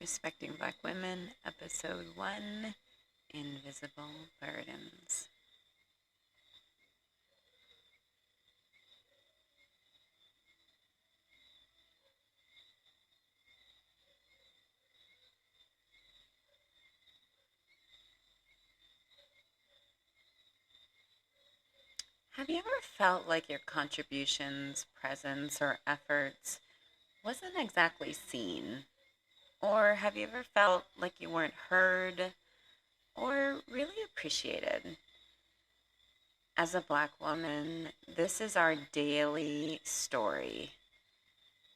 Respecting Black Women, Episode 1, Invisible Burdens. Have you ever felt like your contributions, presence, or efforts wasn't exactly seen? Or have you ever felt like you weren't heard or really appreciated? As a Black woman, this is our daily story.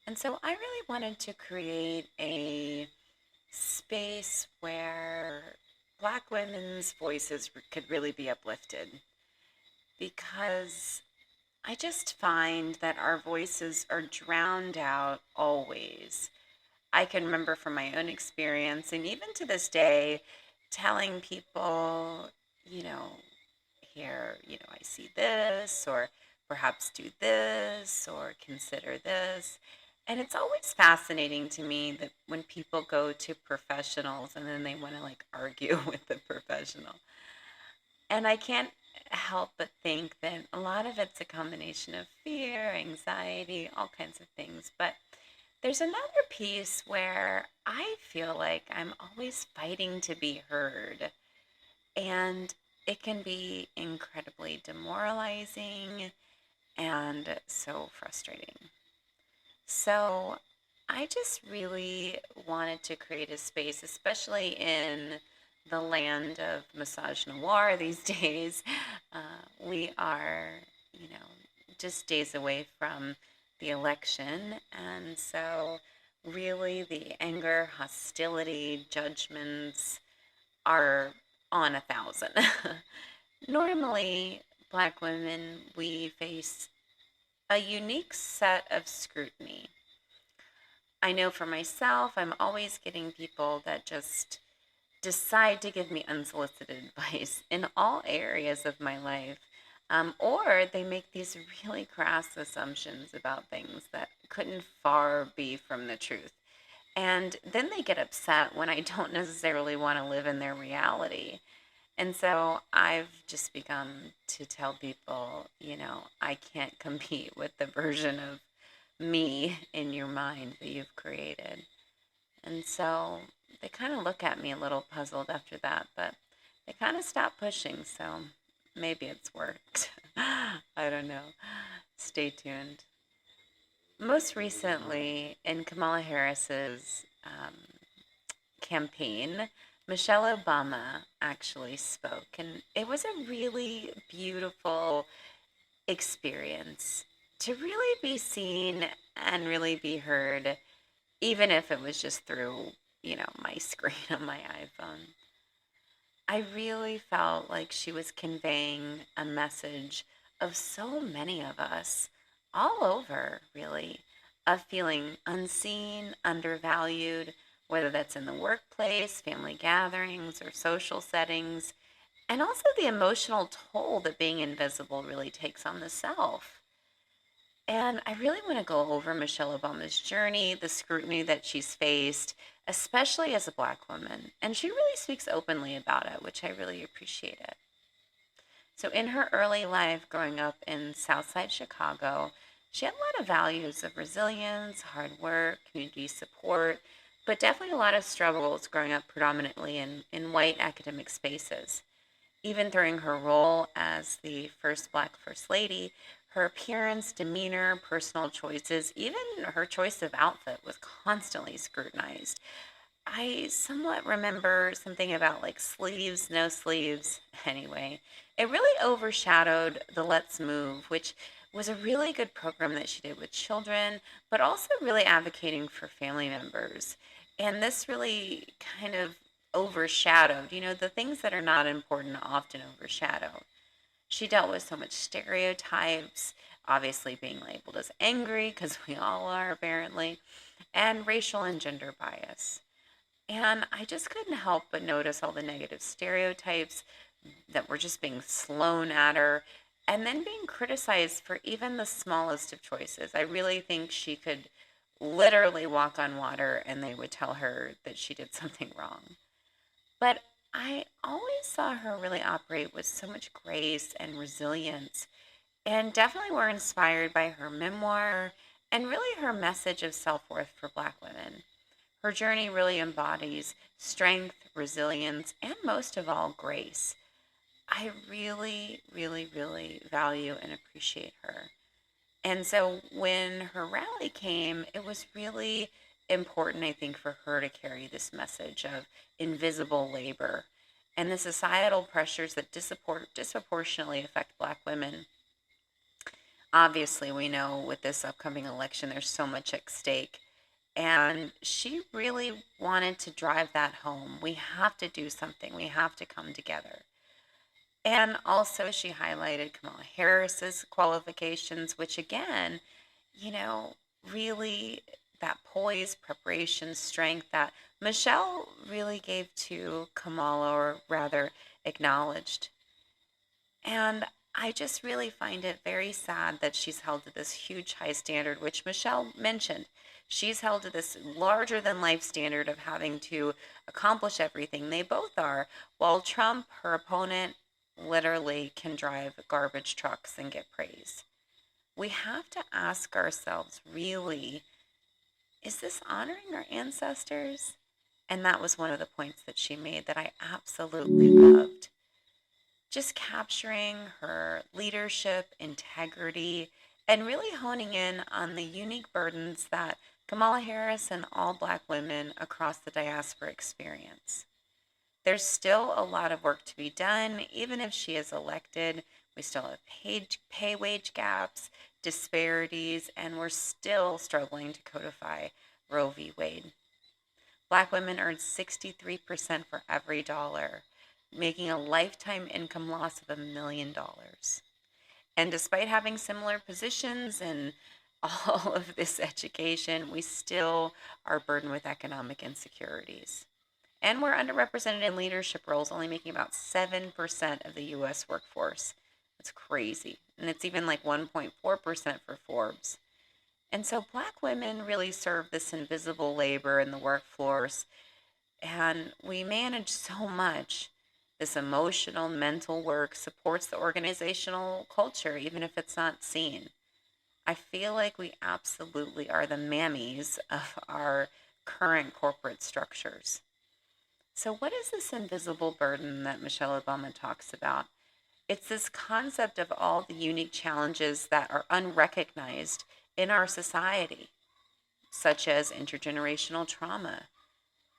And so I really wanted to create a space where Black women's voices could really be uplifted because I just find that our voices are drowned out always. I can remember from my own experience, and even to this day, telling people, you know, here, I see this, or perhaps do this, or consider this. And it's always fascinating to me that when people go to professionals and then they want to like argue with the professional. And I can't help but think that a lot of it's a combination of fear, anxiety, all kinds of things. But there's another piece where I feel like I'm always fighting to be heard. And it can be incredibly demoralizing and so frustrating. So I just really wanted to create a space, especially in the land of misogynoir these days. We are, just days away from the election. And so, really, the anger, hostility, judgments are on 1,000. Normally, Black women, we face a unique set of scrutiny. I know for myself, I'm always getting people that just decide to give me unsolicited advice in all areas of my life. Or they make these really crass assumptions about things that couldn't far be from the truth. And then they get upset when I don't necessarily want to live in their reality. And so I've just begun to tell people, I can't compete with the version of me in your mind that you've created. And so they kind of look at me a little puzzled after that, but they kind of stop pushing. So maybe it's worked. I don't know. Stay tuned. Most recently, in Kamala Harris's campaign, Michelle Obama actually spoke, and it was a really beautiful experience to really be seen and really be heard, even if it was just through, my screen on my iPhone. I really felt like she was conveying a message of so many of us all over, really, of feeling unseen, undervalued, whether that's in the workplace, family gatherings, or social settings, and also the emotional toll that being invisible really takes on the self. And I really want to go over Michelle Obama's journey, the scrutiny that she's faced, especially as a Black woman. And she really speaks openly about it, which I really appreciate it. So, in her early life, growing up in Southside Chicago, she had a lot of values of resilience, hard work, community support, but definitely a lot of struggles growing up predominantly in white academic spaces. Even during her role as the first Black First Lady, her appearance, demeanor, personal choices, even her choice of outfit was constantly scrutinized. I somewhat remember something about like sleeves, no sleeves. Anyway, it really overshadowed the Let's Move, which was a really good program that she did with children, but also really advocating for family members. And this really kind of overshadowed, the things that are not important often overshadow. She dealt with so much stereotypes, obviously being labeled as angry, because we all are apparently, and racial and gender bias. And I just couldn't help but notice all the negative stereotypes that were just being flown at her and then being criticized for even the smallest of choices. I really think she could literally walk on water and they would tell her that she did something wrong. But I always saw her really operate with so much grace and resilience, and definitely were inspired by her memoir and really her message of self worth for Black women. Her journey really embodies strength, resilience, and most of all, grace. I really, really, really value and appreciate her. And so when her rally came, it was really important, I think, for her to carry this message of invisible labor and the societal pressures that disproportionately affect Black women. Obviously, we know with this upcoming election, there's so much at stake. And she really wanted to drive that home. We have to do something, we have to come together. And also, she highlighted Kamala Harris's qualifications, which again, you know, really that poise, preparation, strength that Michelle really gave to Kamala, or rather acknowledged. And I just really find it very sad that she's held to this huge high standard, which Michelle mentioned. She's held to this larger than life standard of having to accomplish everything. They both are. While Trump, her opponent, literally can drive garbage trucks and get praise. We have to ask ourselves, really, is this honoring our ancestors? And that was one of the points that she made that I absolutely loved. Just capturing her leadership, integrity, and really honing in on the unique burdens that Kamala Harris and all Black women across the diaspora experience. There's still a lot of work to be done. Even if she is elected, we still have pay wage gaps, disparities, and we're still struggling to codify Roe v. Wade. Black women earn 63% for every dollar, making a lifetime income loss of $1 million. And despite having similar positions and all of this education, we still are burdened with economic insecurities. And we're underrepresented in leadership roles, only making about 7% of the US workforce. That's crazy. And it's even like 1.4% for Forbes. And so Black women really serve this invisible labor in the workforce. And we manage so much. This emotional, mental work supports the organizational culture, even if it's not seen. I feel like we absolutely are the mammies of our current corporate structures. So, what is this invisible burden that Michelle Obama talks about? It's this concept of all the unique challenges that are unrecognized in our society, such as intergenerational trauma.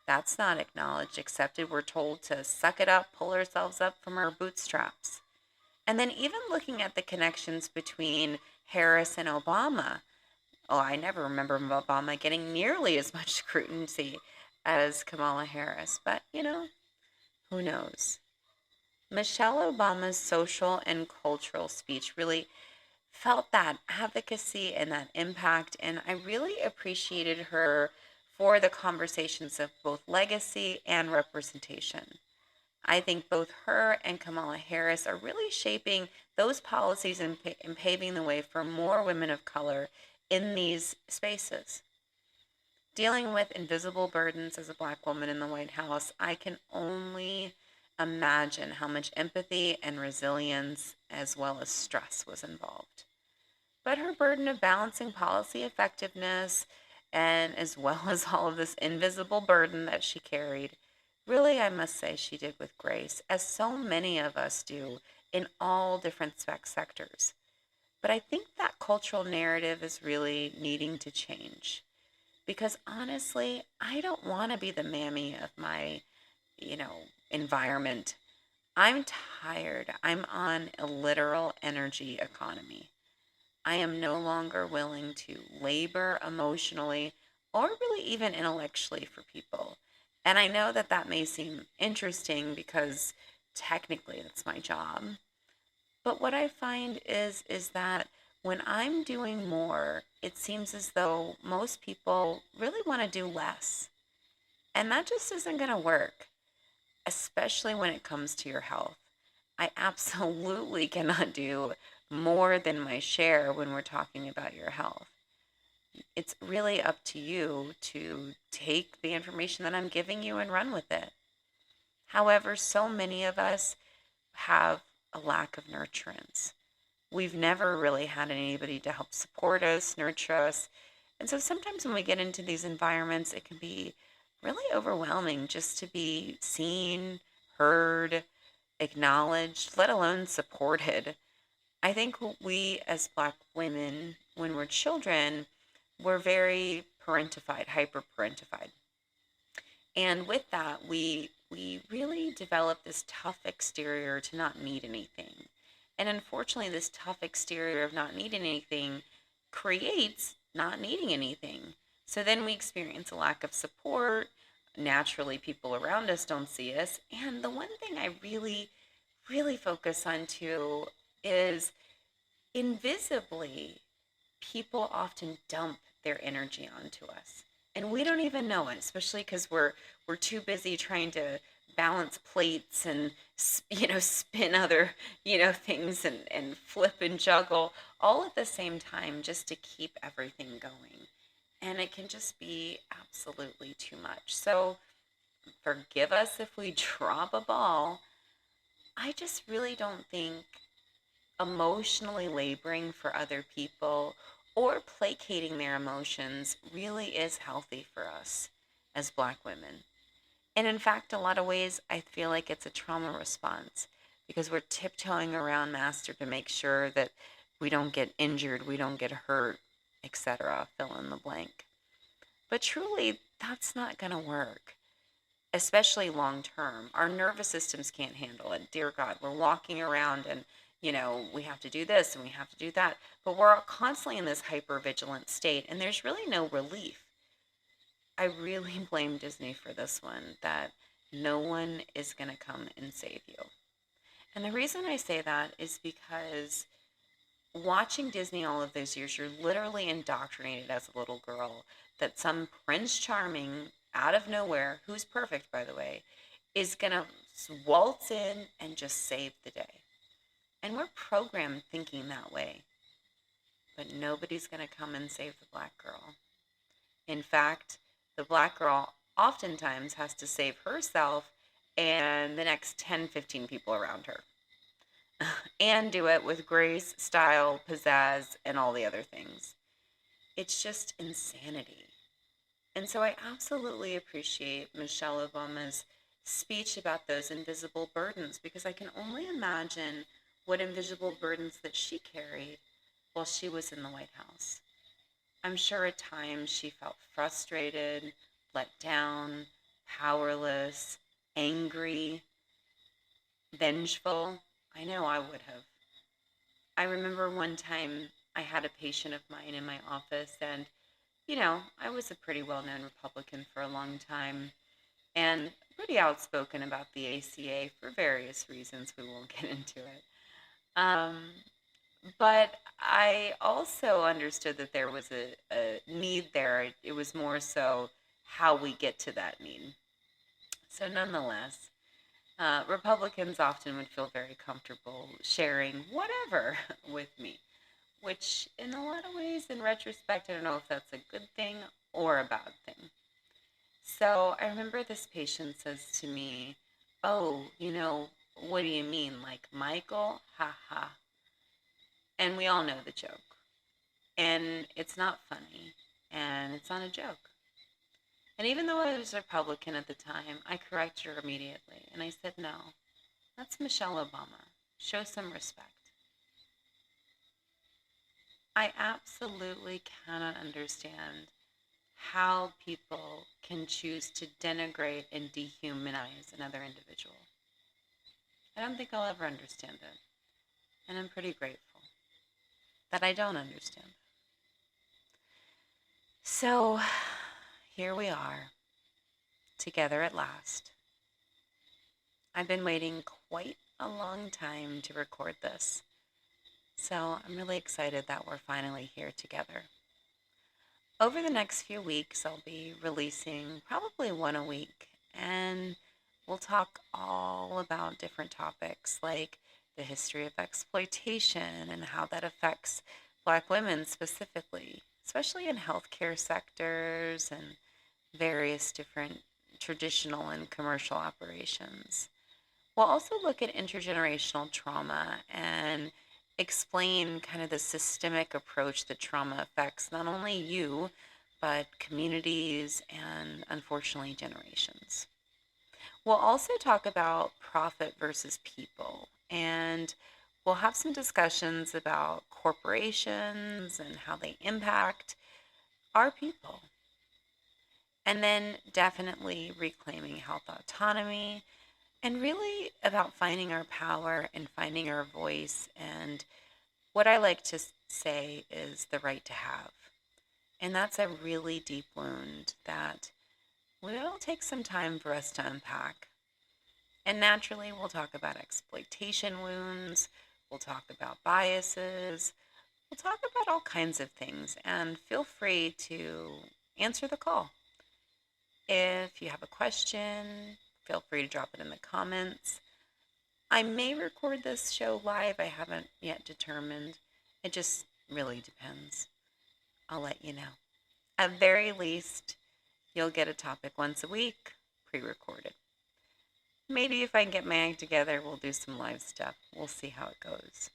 That's not acknowledged, accepted. We're told to suck it up, pull ourselves up from our bootstraps. And then even looking at the connections between Harris and Obama. Oh, I never remember Obama getting nearly as much scrutiny as Kamala Harris, but who knows? Michelle Obama's social and cultural speech really felt that advocacy and that impact, and I really appreciated her for the conversations of both legacy and representation. I think both her and Kamala Harris are really shaping those policies and paving the way for more women of color in these spaces. Dealing with invisible burdens as a Black woman in the White House, I can only imagine how much empathy and resilience as well as stress was involved. But her burden of balancing policy effectiveness and as well as all of this invisible burden that she carried, really, I must say she did with grace, as so many of us do in all different sectors. But I think that cultural narrative is really needing to change. Because honestly, I don't want to be the mammy of my, environment. I'm tired. I'm on a literal energy economy. I am no longer willing to labor emotionally or really even intellectually for people. And I know that that may seem interesting because technically that's my job. But what I find is that when I'm doing more, it seems as though most people really want to do less. And that just isn't going to work, especially when it comes to your health. I absolutely cannot do more than my share when we're talking about your health. it's really up to you to take the information that I'm giving you and run with it. However, so many of us have a lack of nurturance. We've never really had anybody to help support us, nurture us. And so sometimes when we get into these environments, it can be really overwhelming just to be seen, heard, acknowledged, let alone supported. I think we as Black women, when we're children, we're very parentified, hyper parentified. And with that, we really develop this tough exterior to not need anything. And unfortunately, this tough exterior of not needing anything creates not needing anything. So then we experience a lack of support. Naturally, people around us don't see us. And the one thing I really focus on too is invisibly, people often dump their energy onto us. And we don't even know it, especially because we're too busy trying to balance plates and spin other things and flip and juggle all at the same time just to keep everything going. And it can just be absolutely too much. So forgive us if we drop a ball. I just really don't think emotionally laboring for other people or placating their emotions really is healthy for us as Black women. And in fact, a lot of ways, I feel like it's a trauma response because we're tiptoeing around master to make sure that we don't get injured, we don't get hurt, etc. Fill in the blank. But truly, that's not going to work, especially long term. Our nervous systems can't handle it. Dear God, we're walking around and we have to do this and we have to do that. But we're constantly in this hyper-vigilant state, and there's really no relief. I really blame Disney for this one, that no one is going to come and save you. And the reason I say that is because watching Disney all of those years, you're literally indoctrinated as a little girl that some Prince Charming out of nowhere, who's perfect, by the way, is going to waltz in and just save the day. And we're programmed thinking that way. But nobody's going to come and save the Black girl. In fact, the Black girl oftentimes has to save herself and the next 10, 15 people around her. And do it with grace, style, pizzazz, and all the other things. It's just insanity. And so I absolutely appreciate Michelle Obama's speech about those invisible burdens, because I can only imagine what invisible burdens that she carried while she was in the White House. I'm sure at times she felt frustrated, let down, powerless, angry, vengeful. I know I would have. I remember one time I had a patient of mine in my office, and I was a pretty well-known Republican for a long time and pretty outspoken about the ACA for various reasons. We won't get into it. Um, but I also understood that there was a need there. It was more so how we get to that need. So nonetheless, Republicans often would feel very comfortable sharing whatever with me, which in a lot of ways, in retrospect, I don't know if that's a good thing or a bad thing. So I remember this patient says to me, "Oh, what do you mean? Like Michael? Ha ha." And we all know the joke. And it's not funny. And it's not a joke. And even though I was a Republican at the time, I corrected her immediately. And I said, "No, that's Michelle Obama. Show some respect." I absolutely cannot understand how people can choose to denigrate and dehumanize another individual. I don't think I'll ever understand it. And I'm pretty grateful that I don't understand it. So here we are, together at last. I've been waiting quite a long time to record this. So I'm really excited that we're finally here together. Over the next few weeks, I'll be releasing probably one a week, and we'll talk all about different topics like the history of exploitation and how that affects Black women specifically. especially in healthcare sectors and various different traditional and commercial operations. We'll also look at intergenerational trauma and explain kind of the systemic approach that trauma affects not only you, but communities and unfortunately generations. We'll also talk about profit versus people, and we'll have some discussions about corporations and how they impact our people. And then definitely reclaiming health autonomy and really about finding our power and finding our voice. And what I like to say is the right to have. And that's a really deep wound that will take some time for us to unpack. And naturally, we'll talk about exploitation wounds, we'll talk about biases, we'll talk about all kinds of things. And feel free to answer the call. If you have a question, feel free to drop it in the comments. I may record this show live. I haven't yet determined. It just really depends. I'll let you know. At very least, you'll get a topic once a week, pre-recorded. Maybe if I can get my act together, we'll do some live stuff. We'll see how it goes.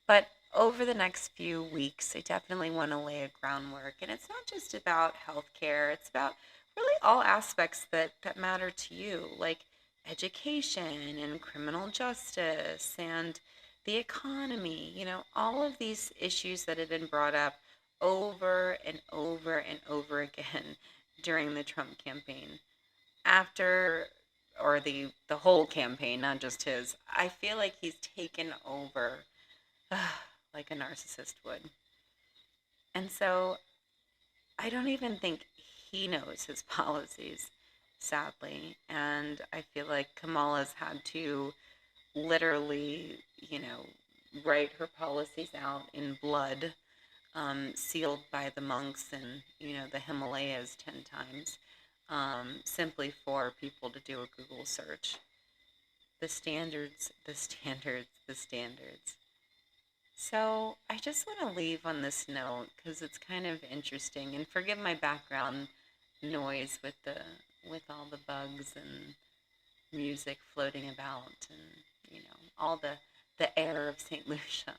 But over the next few weeks, I definitely want to lay a groundwork. And it's not just about healthcare. It's about really all aspects that matter to you, like education and criminal justice and the economy, all of these issues that have been brought up over and over and over again during the Trump campaign. After, or the whole campaign, not just his, I feel like he's taken over like a narcissist would. And so I don't even think he knows his policies, sadly. And I feel like Kamala's had to literally, write her policies out in blood, sealed by the monks in, the Himalayas 10 times, simply for people to do a Google search. The standards, the standards, the standards. So I just want to leave on this note because it's kind of interesting, and forgive my background noise with all the bugs and music floating about, and all the air of St. Lucia.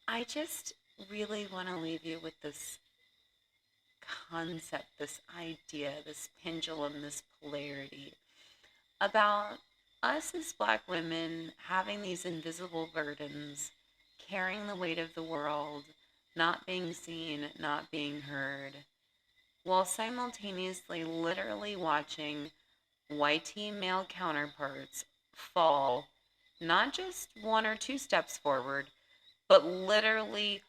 I just really want to leave you with this concept, this idea, this pendulum, this polarity about us as Black women having these invisible burdens, carrying the weight of the world, not being seen, not being heard, while simultaneously literally watching white male counterparts fall not just one or two steps forward, but literally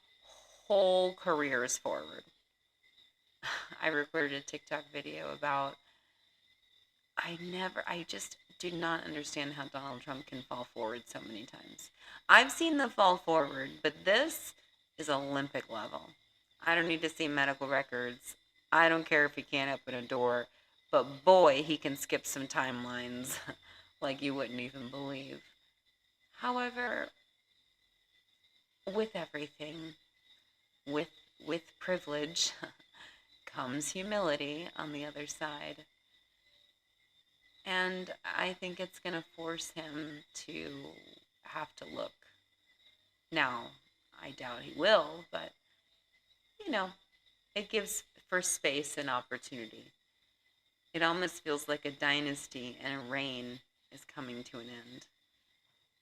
whole careers forward. I recorded a TikTok video about I just do not understand how Donald Trump can fall forward so many times. I've seen the fall forward, but this is Olympic level. I don't need to see medical records. I don't care if he can't open a door, but boy, he can skip some timelines like you wouldn't even believe. However, with everything, with privilege comes humility on the other side. And I think it's going to force him to have to look. Now, I doubt he will, but, it gives for space and opportunity. It almost feels like a dynasty and a reign is coming to an end.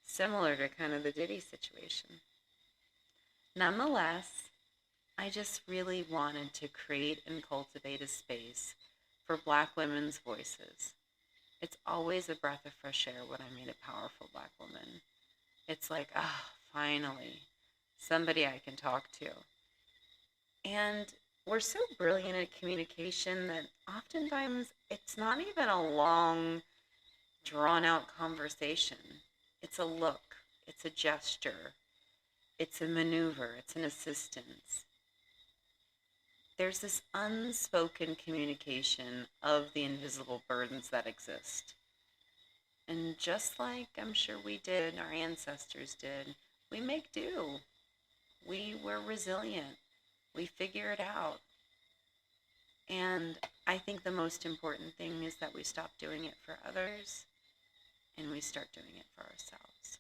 Similar to kind of the Diddy situation. Nonetheless, I just really wanted to create and cultivate a space for Black women's voices. It's always a breath of fresh air when I meet a powerful Black woman. It's like, finally, somebody I can talk to. And we're so brilliant at communication that oftentimes it's not even a long, drawn-out conversation. It's a look. It's a gesture. It's a maneuver. It's an assistance. There's this unspoken communication of the invisible burdens that exist. And just like I'm sure we did, our ancestors did, we make do. We were resilient. We figure it out. And I think the most important thing is that we stop doing it for others and we start doing it for ourselves.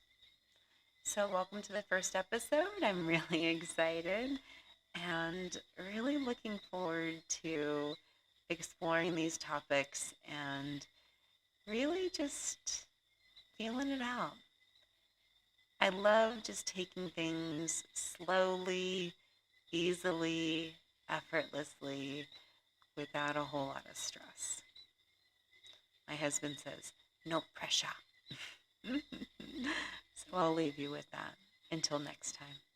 So welcome to the first episode. I'm really excited and really looking forward to exploring these topics and really just feeling it out. I love just taking things slowly, easily, effortlessly, without a whole lot of stress. My husband says, no pressure. So I'll leave you with that. Until next time.